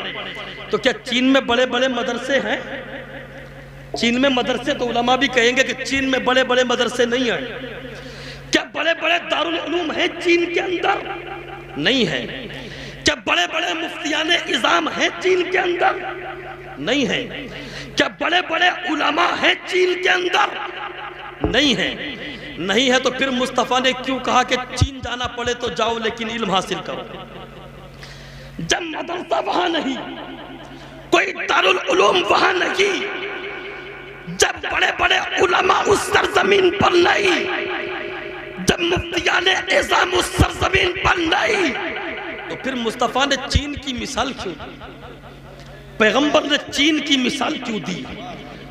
تو کیا چین میں بڑے بڑے مدرسے ہیں؟ چین میں مدرسے تو علماء بھی کہیں گے کہ چین میں بڑے بڑے مدرسے نہیں ہیں۔ کیا بڑے بڑے دارالعلوم ہیں چین کے اندر؟ نہیں ہیں۔ کیا بڑے بڑے مفتیان اعظام ہیں چین کے اندر؟ نہیں ہیں۔ کیا بڑے بڑے علماء ہیں چین کے اندر؟ نہیں ہیں۔ نہیں ہے تو پھر مصطفیٰ نے کیوں کہا کہ چین جانا پڑے تو جاؤ لیکن علم حاصل کرو؟ جب مدرسہ وہاں نہیں، کوئی دارالعلوم وہاں نہیں، جب بڑے بڑے علماء اس سرزمین پر نہیں، جب مفتیان اعظام اس سرزمین پر نہیں، تو پھر مصطفیٰ نے چین کی مثال کیوں دی؟ پیغمبر نے چین کی مثال کیوں دی؟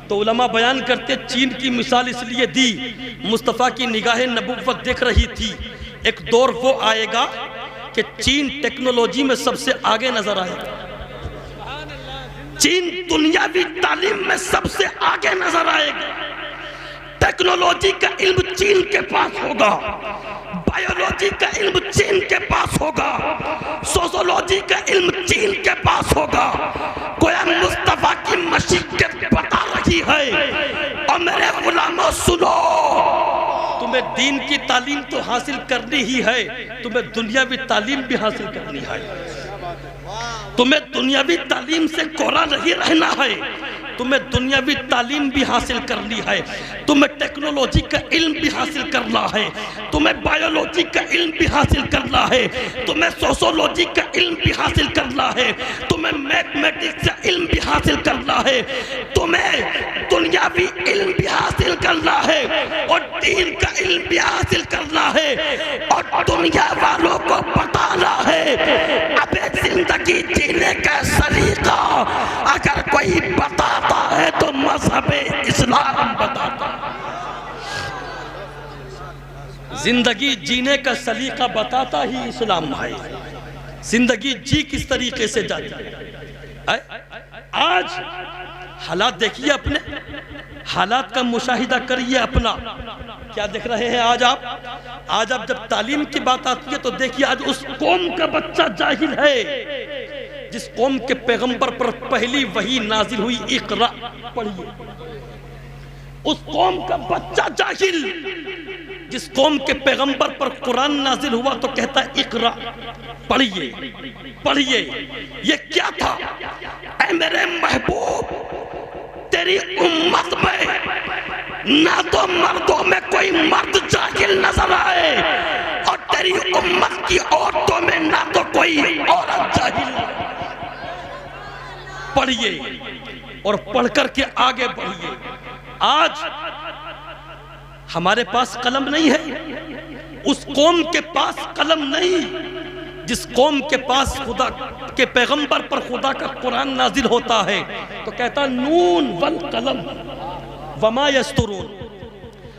تو علماء بیان کرتے چین کی مثال اس لیے دی، مصطفیٰ کی نگاہ نبوت دیکھ رہی تھی ایک دور وہ آئے گا کہ چین ٹیکنالوجی میں سب سے آگے نظر آئے گا، چین دنیاوی تعلیم میں سب سے آگے نظر آئے گا، ٹیکنالوجی کا علم چین کے پاس ہوگا، بایولوجی کا علم چین کے پاس ہوگا، سوسولوجی کا علم چین کے پاس ہوگا، گویا مصطفیٰ کی مشیت بتا رہی ہے۔ اور میرے غلاموں سنو، تمہیں دین کی تعلیم تو حاصل کرنی ہی ہے، تمہیں دنیاوی تعلیم بھی حاصل کرنی ہے۔ تمہیں دنیاوی تعلیم سے کورا نہیں رہنا ہے، تمہیں دنیاوی تعلیم بھی حاصل کرنی ہے، تمہیں ٹیکنالوجی کا علم بھی حاصل کرنا ہے، تمہیں بایولوجی کا علم بھی حاصل کرنا ہے، تمہیں سوسولوجی کا علم بھی حاصل کرنا ہے، تمہیں میتھمیٹکس کا علم بھی حاصل کرنا ہے، تمہیں دنیاوی علم بھی حاصل کرنا ہے اور دین کا علم بھی حاصل کرنا ہے، اور دنیا والوں کو بتانا ہے اب زندگی جینے کا سلیقہ اگر کوئی بتاتا ہے تو مذہب اسلام بتاتا ہے۔ زندگی جینے کا سلیقہ بتاتا ہی اسلام ہے۔ زندگی جی کس طریقے سے جاتی ہے؟ آج حالات دیکھیے، اپنے حالات کا مشاہدہ کریے اپنا، کیا دیکھ رہے ہیں آج آپ؟ آج اب جب تعلیم کی بات آتی ہے تو دیکھیے آج اس قوم کا بچہ جاہل ہے جس قوم کے پیغمبر پر پہلی وحی نازل ہوئی اقرا پڑھیے۔ اس قوم کا بچہ جاہل جس قوم کے پیغمبر پر قرآن نازل ہوا تو کہتا ہے اقرا پڑھیے پڑھیے۔ یہ کیا تھا؟ اے میرے محبوب، تیری امت میں نہ تو مردوں میں کوئی مرد جاہل نظر آئے اور تیری امت کی عورتوں میں نہ تو کوئی عورت جاہل۔ پڑھیے اور پڑھ کر کے آگے بڑھیے۔ آج ہمارے پاس قلم نہیں ہے، اس قوم کے پاس قلم نہیں جس قوم کے پاس خدا کے پیغمبر پر خدا کا قرآن نازل ہوتا ہے تو کہتا نون والقلم وما یسطرون۔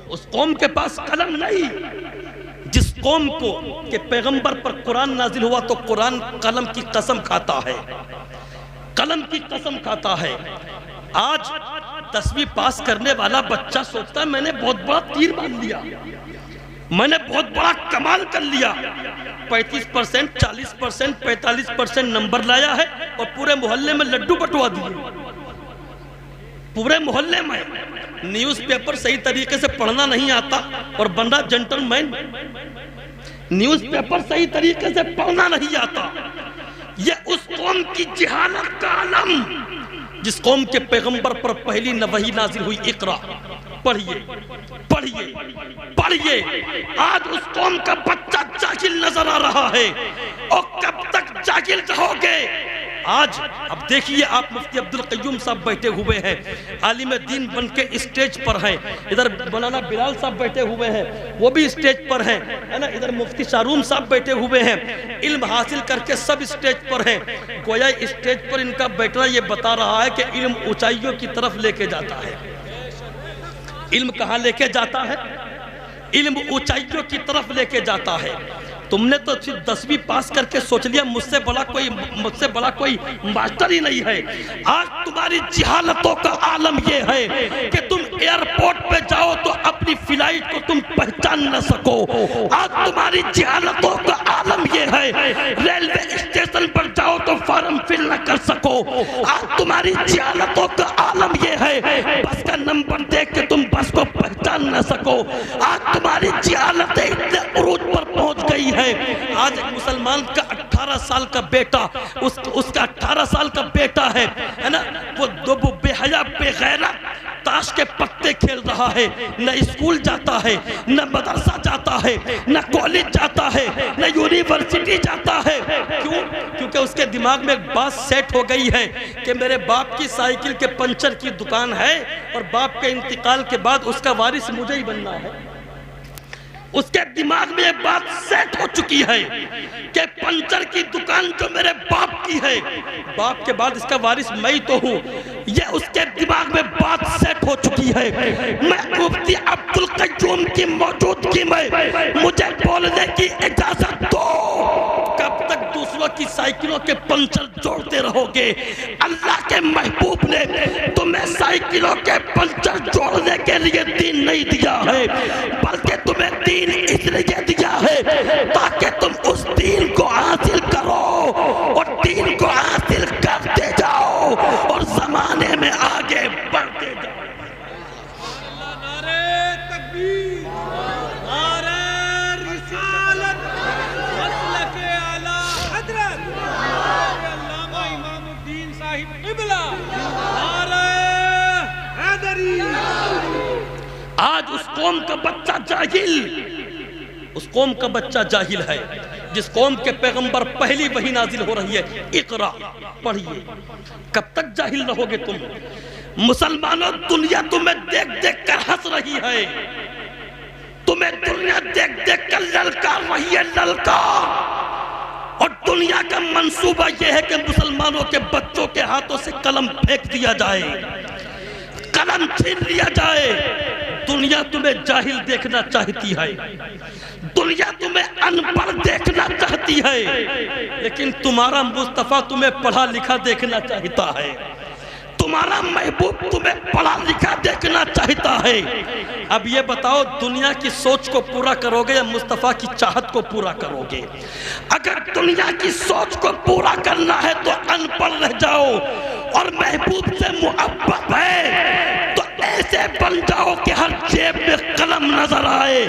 اس قوم کے پاس قلم نہیں جس قوم کو کہ پیغمبر پر قرآن نازل ہوا تو قرآن قلم کی قسم کھاتا ہے، قلم کی قسم کھاتا ہے۔ آج 10ویں پاس کرنے والا بچہ سوچتا ہے میں نے بہت بڑا تیر باندھ لیا، میں نے بہت بڑا کمال کر لیا، 35%، 40%، 45% نمبر لایا ہے اور پورے محلے میں لڈو بٹوا دیے۔ پورے محلے میں نیوز پیپر صحیح طریقے سے پڑھنا نہیں آتا اور بن رہا جنٹل مین، نیوز پیپر صحیح طریقے سے پڑھنا نہیں آتا۔ یہ اس قوم کی جہالت کا علم جس قوم کے پیغمبر پر پہلی وحی نازل ہوئی اقرا پڑھیے پڑھیے پڑھیے۔ آج اس قوم کا بچہ جاہل نظر آ رہا ہے اور کب تک جاہل رہو گے؟ آج اب دیکھیے آپ مفتی عبدالقیوم صاحب بیٹھے ہوئے ہیں، عالم دین بن کے اسٹیج پر ہیں، ادھر مولانا بلال صاحب بیٹھے ہوئے ہیں وہ بھی اسٹیج پر ہیں، ادھر مفتی شاروم صاحب بیٹھے ہوئے ہیں، علم حاصل کر کے سب اسٹیج پر ہیں۔ گویا اسٹیج پر ان کا بیٹھنا یہ بتا رہا ہے کہ علم اونچائیوں کی طرف لے کے جاتا ہے۔ علم کہاں لے کے جاتا ہے؟ علم اونچائیوں کی طرف لے کے جاتا ہے۔ تم نے تو صرف 10ویں پاس کر کے سوچ لیا مجھ سے بڑا کوئی ماسٹر ہی نہیں ہے۔ آج تمہاری جہالتوں کا عالم یہ ہے کہ تم ایئرپورٹ پہ جاؤ تو اپنی فلائٹ کو تم پہچان نہ سکو۔ آج تمہاری جہالتوں کا عالم یہ ہے ریلوے اسٹیشن پر جاؤ تو فارم فل نہ کر سکو۔ آج تمہاری جہالتوں کا عالم یہ ہے بس کا نمبر دیکھ کے تم بس کو پہچان نہ سکو۔ آج تمہاری جہالتیں اتنے عروج پر پہنچ گئی ہے۔ آج ایک مسلمان کا 18 سال کا بیٹا اس کا 18 سال کا بیٹا ہے نا، وہ بے حیا بے غیرت تاش کے پتے کھیل رہا ہے، نہ اسکول جاتا ہے، نہ مدرسہ جاتا ہے، نہ کالج جاتا ہے، نہ یونیورسٹی جاتا ہے۔ کیوں؟ کیونکہ اس کے دماغ میں ایک بات سیٹ ہو گئی ہے کہ میرے باپ کی سائیکل کے پنچر کی دکان ہے اور باپ کے انتقال کے بعد اس کا وارث مجھے ہی بننا ہے۔ اس کے دماغ میں یہ بات سیٹ ہو چکی ہے کہ پنچر کی دکان جو میرے باپ کی ہے، باپ کے بعد اس کا وارث میں ہی تو ہوں۔ یہ اس کے دماغ میں بات سیٹ ہو چکی ہے۔ میں مفتی عبدالقیوم کی موجودگی میں مجھے بولنے کی اجازت دو۔ کب تک دوسروں کی سائیکلوں کے پنچر جوڑتے رہو گے؟ اللہ کے محبوب نے تمہیں سائیکلوں کے پنچر جوڑنے کے لیے دین نہیں دیا ہے، بلکہ تمہیں دین اس لیے دیا ہے تاکہ تم اس دین کو حاصل کرو اور دین کو حاصل کرتے جاؤ اور زمانے میں آگے بڑھتے جاؤ۔ نعرہ تکبیر، نعرہ رسالت، مسلک اعلیٰ حضرت علامہ امام الدین صاحب قبلہ، نعرہ حیدری۔ آج اس قوم کا بچہ جاہل، اس قوم کا بچہ جاہل ہے جس قوم کے پیغمبر پہلی وحی نازل ہو رہی ہے، اقرا پڑھیے۔ کب تک جاہل رہو گے تم؟ مسلمانوں، دنیا تمہیں دیکھ دیکھ کر ہنس رہی ہے، تمہیں دنیا دیکھ دیکھ کر للکار رہی ہے، للکار۔ اور دنیا کا منصوبہ یہ ہے کہ مسلمانوں کے بچوں کے ہاتھوں سے قلم پھینک دیا جائے، قلم چھین لیا جائے۔ دنیا تمہیں جاہل دیکھنا چاہتی ہے، دنیا تمہیں ان پڑھ دیکھنا چاہتی ہے، لیکن تمہارا مصطفیٰ تمہیں پڑھا لکھا دیکھنا چاہتا ہے، تمہارا محبوب تمہیں پڑھا لکھا دیکھنا چاہتا ہے۔ اب یہ بتاؤ، دنیا کی سوچ کو پورا کرو گے یا مصطفیٰ کی چاہت کو پورا کرو گے؟ اگر دنیا کی سوچ کو پورا کرنا ہے تو ان پڑھ رہ جاؤ، اور محبوب سے محبت ہے تو ایسے بن جاؤ کہ ہر جیب میں قلم نظر آئے،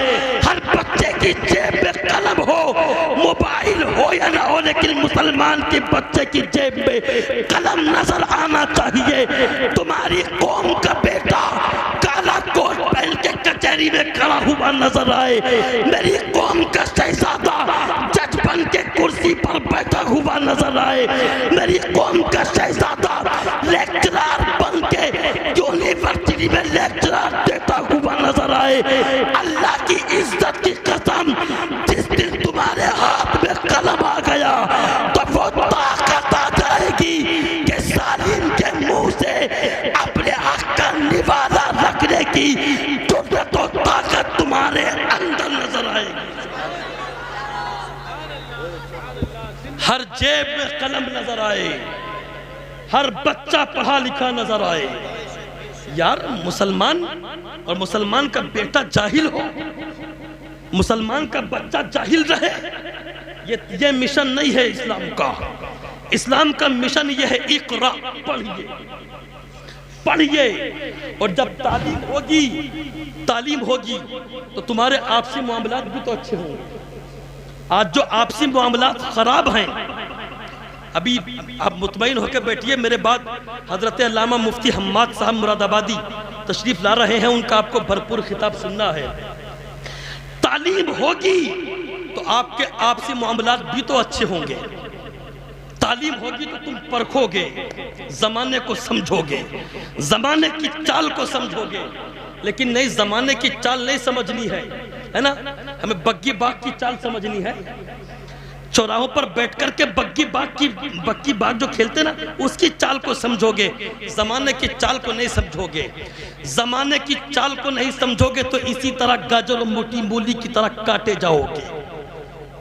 ہر بچے کی جیب میں قلم ہو، موبائل ہو یا نہ ہو، لیکن مسلمان کے بچے کی جیب میں قلم نظر آنا چاہیے۔ تمہاری قوم کا بیٹا کالا کوٹ پہن کے کچہری میں کھڑا ہوا نظر آئے، میری قوم کا شہزادہ جج بن کے کرسی پر بیٹھا ہوا نظر آئے، میری قوم کا شہزادہ لیکچرار بن کے یونیورسٹی میں لیکچرار دیتا ہوا نظر آئے۔ اللہ کی عزت کی قسم، جس دن تمہارے ہاتھ میں قلم آ گیا تو وہ طاقت آ جائے گی کہ ظالم کے منہ سے اپنے حق کا نوالہ رکھنے کی جرأت و طاقت تمہارے اندر نظر آئے گی۔ ہر جیب میں قلم نظر آئے، ہر بچہ پڑھا لکھا نظر آئے۔ یار مسلمان اور مسلمان کا بیٹا جاہل ہو، مسلمان کا بچہ جاہل رہے، یہ مشن نہیں ہے اسلام کا۔ اسلام کا مشن یہ ہے، اقرا پڑھیے، پڑھیے، اور جب تعلیم ہوگی تو تمہارے آپسی معاملات بھی تو اچھے ہوں گے۔ آج جو آپسی معاملات خراب ہیں، ابھی آپ مطمئن ہو کے بیٹھیے، میرے بعد حضرت علامہ مفتی حماد صاحب مراد آبادی تشریف لا رہے ہیں، ان کا آپ کو بھرپور خطاب سننا ہے۔ تعلیم ہوگی تو آپ کے آپسی معاملات بھی تو اچھے ہوں گے، تعلیم ہوگی تو تم پرکھو گے، زمانے کو سمجھو گے، زمانے کی چال کو سمجھو گے، لیکن نہیں، زمانے کی چال نہیں سمجھنی ہے نا، ہمیں بگی باغ کی چال سمجھنی ہے۔ چوراہوں پر بیٹھ کر کے بگی باغ جو کھیلتے نا، اس کی چال کو سمجھو گے، زمانے کی چال کو نہیں سمجھو گے۔ زمانے کی چال کو نہیں سمجھو گے تو اسی طرح گاجر و موٹی مولی کی طرح کاٹے جاؤ گے،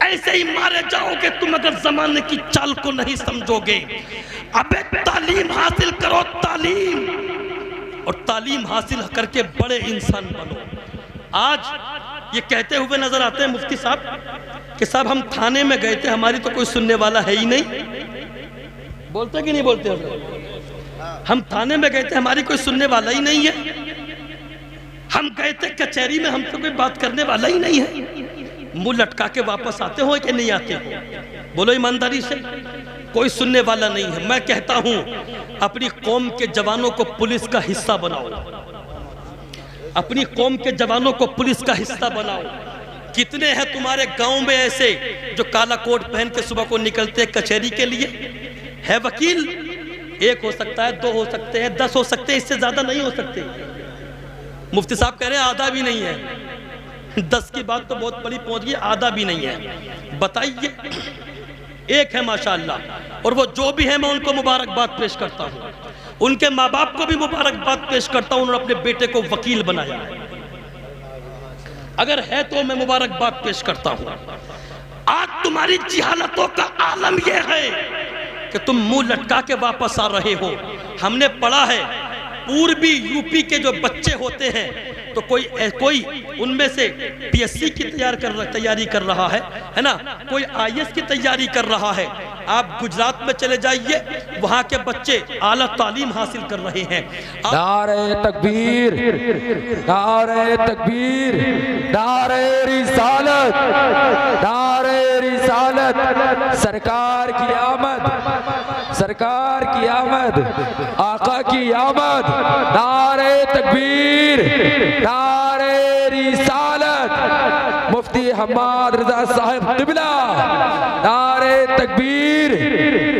ایسے ہی مارے جاؤ گے تم اگر زمانے کی چال کو نہیں سمجھو گے۔ ابے تعلیم حاصل کرو، تعلیم، اور تعلیم حاصل کر کے بڑے انسان بنو۔ آج یہ کہتے ہوئے نظر آتے ہیں مفتی صاحب کہ صاحب ہم تھانے میں گئے تھے، ہماری تو کوئی سننے والا ہے ہی نہیں۔ بولتے کہ نہیں بولتے حضرت؟ ہم تھانے میں گئے تھے، ہماری کوئی سننے والا ہی نہیں ہے۔ ہم گئے تھے کچہری میں، ہم سے کوئی بات کرنے والا ہی نہیں ہے۔ منہ لٹکا کے واپس آتے ہو کہ نہیں آتے ہو؟ بولو ایمانداری سے، کوئی سننے والا نہیں ہے۔ میں کہتا ہوں اپنی قوم کے جوانوں کو پولیس کا حصہ بناؤ، اپنی قوم کے جوانوں کو پولیس کا حصہ بناؤ۔ کتنے ہیں تمہارے گاؤں میں ایسے جو کالا کوٹ پہن کے صبح کو نکلتے ہیں کچہری کے لیے؟ ہے وکیل؟ ایک ہو سکتا ہے، دو ہو سکتے ہیں، 10 ہو سکتے ہیں، اس سے زیادہ نہیں ہو سکتے۔ مفتی صاحب کہہ رہے ہیں آدھا بھی نہیں ہے۔ 10 کی بات تو بہت بڑی پہنچ گئی، آدھا بھی نہیں ہے۔ بتائیے، ایک ہے ماشاءاللہ، اور وہ جو بھی ہے میں ان کو مبارکباد پیش کرتا ہوں، ان کے ماں باپ کو بھی مبارکباد پیش کرتا ہوں، انہوں نے اپنے بیٹے کو وکیل بنایا۔ اگر ہے تو میں مبارکباد پیش کرتا ہوں۔ آج تمہاری جہالتوں کا عالم یہ ہے کہ تم منہ لٹکا کے واپس آ رہے ہو۔ ہم نے پڑھا ہے پوربی یوپی کے جو بچے ہوتے ہیں تو کوئی ان میں سے پی ایس سی کی تیاری کر رہا ہے نا، کوئی آئی ایس کی تیاری کر رہا ہے. آپ گجرات میں چلے جائیے، وہاں کے بچے اعلیٰ تعلیم حاصل کر رہے ہیں. نعرہ تکبیر، نعرہ تکبیر، نعرہ رسالت، نعرہ رسالت. سرکار کی آمد، سرکار کی آمد، آقا کی آمد. نعرہ تکبیر، نعرہ رسالت. مفتی حماد رضا صاحب قبلہ. نعرہ تکبیر،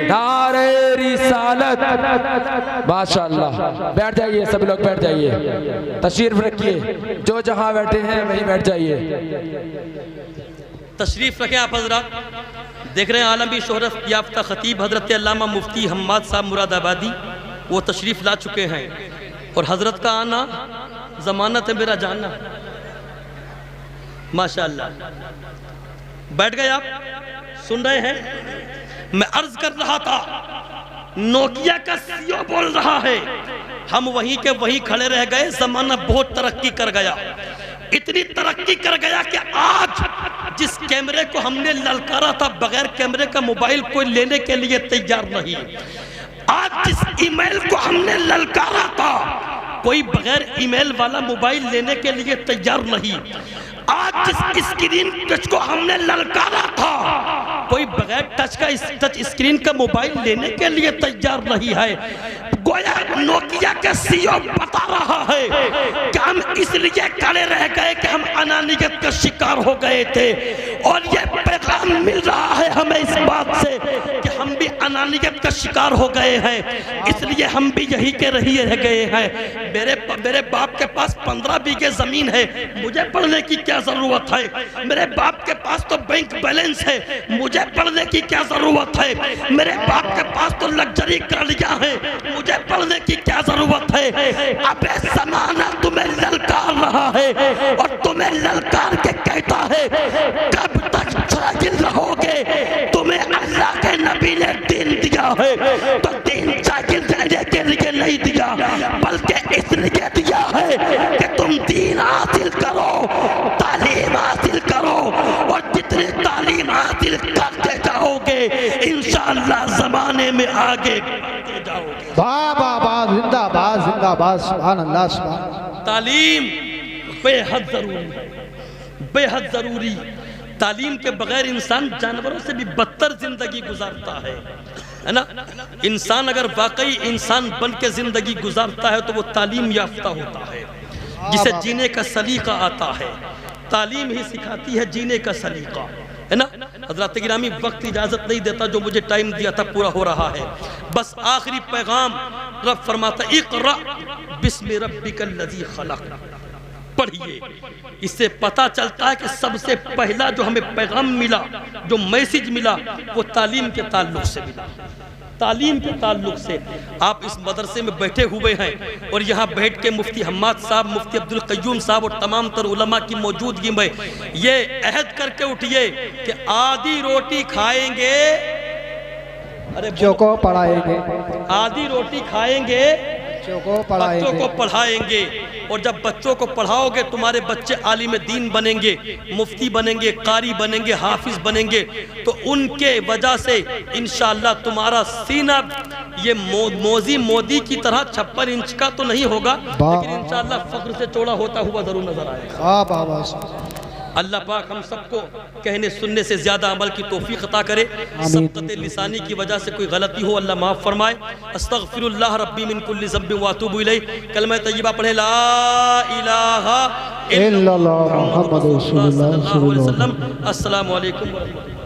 نعرہ رسالت. ماشاءاللہ. بیٹھ جائیے سب لوگ، بیٹھ جائیے، تشریف رکھیے. جو جہاں بیٹھے ہیں وہیں بیٹھ جائیے. تشریف رکھیں آپ حضرات. دیکھ رہے ہیں عالمی شہرت یافتہ خطیب حضرت علامہ مفتی حماد صاحب مراد آبادی، وہ تشریف لا چکے ہیں، اور حضرت کا آنا ضمانت ہے میرا جاننا. ماشاءاللہ. بیٹھ گئے آپ، سن رہے ہیں. میں عرض کر رہا تھا نوکیا کا سی او بول رہا ہے، ہم وہیں کے وہیں کھڑے رہ گئے. زمانہ بہت ترقی کر گیا، اتنی ترقی کر گیا کہ آج جس کیمرے کو ہم نے للکارا تھا، بغیر کیمرے کا موبائل کوئی لینے کے لیے تیار نہیں. آج جس ای میل کو ہم نے للکارا تھا، کوئی بغیر ای میل والا موبائل لینے کے لیے تیار نہیں. آج جس اسکرین ٹچ کو ہم نے للکارا تھا، کوئی بغیر ٹچ اسکرین کا موبائل لینے کے لیے تیار نہیں ہے. گویا نوکیا کا سی او بتا رہا ہے کہ ہم اس لیے کھڑے رہ گئے کہ ہم انانیت کا شکار ہو گئے تھے، اور یہ پیغام مل رہا ہے ہمیں اس بات سے کہ ہم بھی انانیت کا شکار ہو گئے ہیں، اس لیے ہم بھی یہی کے رہی رہ گئے ہیں. میرے باپ کے پاس 15 بیگھے زمین ہے، مجھے پڑھنے کی کیا ضرورت ہے؟ میرے باپ کے پاس تو بینک بیلنس ہے، مجھے پڑھنے کی کیا ضرورت ہے؟ میرے باپ کے پاس تو لگژری گاڑیاں ہیں، مجھے پڑھنے کی کیا ضرورت ہے؟ اب زمانہ تمہیں للکار رہا ہے، اور تمہیں للکار کے کہتا ہے کب تک جاہل رہو گے؟ تمہیں اللہ کے نبی نے دین دیا ہے تو دین جاہل رہنے کے لیے نہیں دیا، بلکہ اس لیے دیا ہے کہ تم دین حاصل کرو، تعلیم حاصل کرو، اور جتنی تعلیم حاصل کرتے جاؤ گے انشاءاللہ زمانے میں آگے بڑھتے جاؤ گے. بابا زندہ باد، زندہ باد. سبحان اللہ، سبحان اللہ. تعلیم بے حد ضروری ہے، بے حد ضروری. تعلیم کے بغیر انسان جانوروں سے بھی بدتر زندگی گزارتا ہے نا. انسان اگر واقعی انسان بن کے زندگی گزارتا ہے تو وہ تعلیم یافتہ ہوتا ہے، جسے جینے کا سلیقہ آتا ہے. تعلیم ہی سکھاتی ہے جینے کا سلیقہ، ہے نا. حضرات گرامی، وقت اجازت نہیں دیتا، جو مجھے ٹائم دیا تھا پورا ہو رہا ہے. بس آخری پیغام رب فرماتا اقرأ بسم ربک الذی خلق. پڑھیے، اس سے پتا چلتا ہے کہ سب سے پہلا جو ہمیں پیغام ملا، جو میسج ملا، وہ تعلیم کے تعلق سے ملا. تعلیم کے تعلق سے. آپ اس مدرسے میں بیٹھے ہوئے ہیں، اور یہاں بیٹھ کے مفتی حماد صاحب، مفتی عبدالقیوم صاحب اور تمام تر علماء کی موجودگی میں یہ عہد کر کے اٹھیے کہ آدھی روٹی کھائیں گے، بچوں کو پڑھائیں گے، آدھی روٹی کھائیں گے، بچوں کو پڑھائیں گے. اور جب بچوں کو پڑھاؤ گے تمہارے بچے عالم دین بنیں گے، مفتی بنیں گے، قاری بنیں گے، حافظ بنیں گے، تو ان کے وجہ سے انشاءاللہ تمہارا سینہ یہ موزی مودی کی طرح 56 انچ کا تو نہیں ہوگا، لیکن انشاءاللہ فخر سے چوڑا ہوتا ہوا ضرور نظر آئے گا. اللہ پاک ہم سب کو کہنے سننے سے زیادہ عمل کی توفیق عطا کرے. سبقت لسانی کی وجہ سے کوئی غلطی ہو اللہ معاف فرمائے. استغفر اللہ ربی من کل ذنب واتوب الیہ. کلمہ طیبہ پڑھیں لا الہ الا اللہ محمد رسول اللہ صلی اللہ علیہ وسلم. السلام علیکم ورحمۃ اللہ.